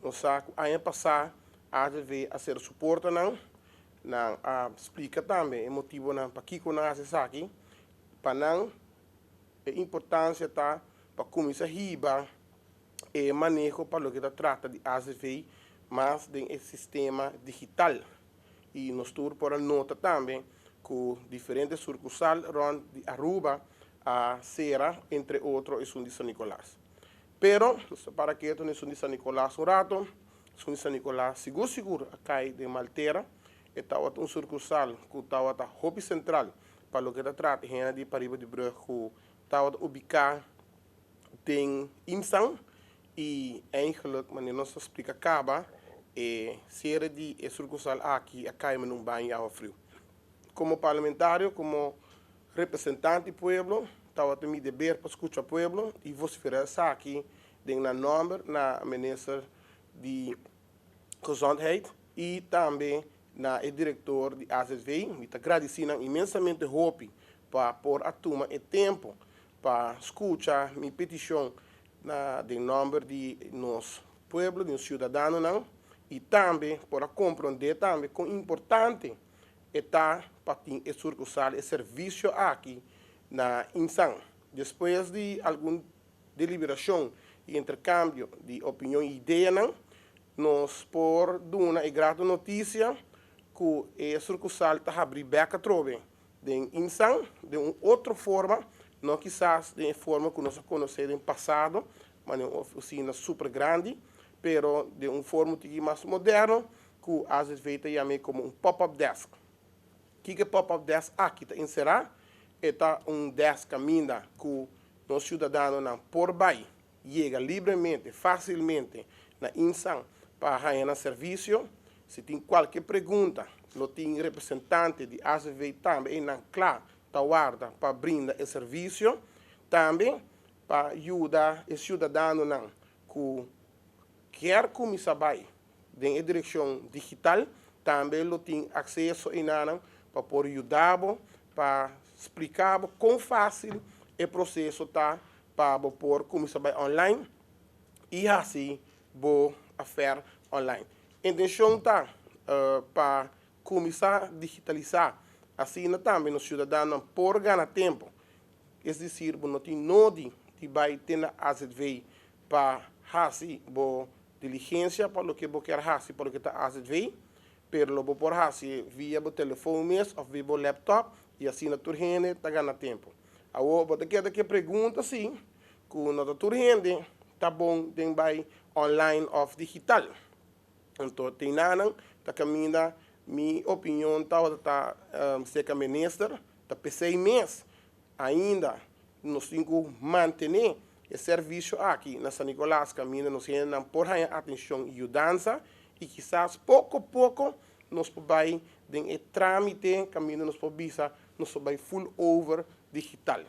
nós aí passar a ver a ser suporte não explica também o motivo não para que nós aqui para não a importância tá para começar a riba e manejo para o que trata de ACV mas de sistema digital e nós temos por a nota também com diferentes sucursais de Aruba a Serra entre outros e São Nicolás. Pero para que esto es un San Nicolás un rato, es un San Nicolás seguro acá de Maltera, estaba un sucursal que estaba en Hobby Central para lo que se trata de Pariba de Brug, que estaba ubicado en Imsan e eigenlijk, wanneer nos explica acaba, serie de sucursal aqui acá en un baño agua frío. Como parlamentario, como representante do pueblo, estava também dever para escutar o pueblo e vociferar aqui na nome na minister de Gezondheid e também na diretor de AZV. Me agradecendo imensamente hope para pôr a turma e tempo para escutar minha petição na de nome de nosso pueblo, de nosso cidadão não, e também para compreender também com importante está para ter sucursal e serviço aqui na Insan. Depois de alguma deliberação e intercâmbio de opinião e ideia, nós por dar a grata notícia que a sucursal está abrindo beca trove de Insan de uma outra forma, não quizás de forma que nós conhecemos no passado, mas uma oficina super grande, pero de uma forma mais moderna, que às vezes chama como um pop-up desk. Que pop-up desk aqui está encerrado, está desk caminha que os cidadãos não por baixo chega livremente, facilmente na Insan para ganhar serviço. Se tem qualquer pergunta, não tem representante de ACV também na claro está guarda para brindar o serviço, também para ajudar o cidadão não que quer começar bem em direção digital, também não tem acesso a nada para poder ajudar, para explicar como fácil o processo está para poder começar bem online e assim vou fazer online. A intenção está para começar a digitalizar, assim também os cidadãos por ganhar tempo, é dizer, não tem nada de vai ter na AZV para fazer diligência para o que você quer fazer, para o que está AZV, pero lo por fazer via o telefone mesmo ou via o laptop e assim na turgente está ganhando tempo. Agora, daqui pergunta sim, que na turgente está bom tem vai online ou digital. Então tem nada, está caminhando, minha opinião está ser minister, está pensei mês ainda nós temos que manter o serviço aqui na São Nicolás, caminho nos temos por atenção e ajudança e quizás pouco a pouco nós podemos ter trâmite, caminho nos podemos nós vai full over digital.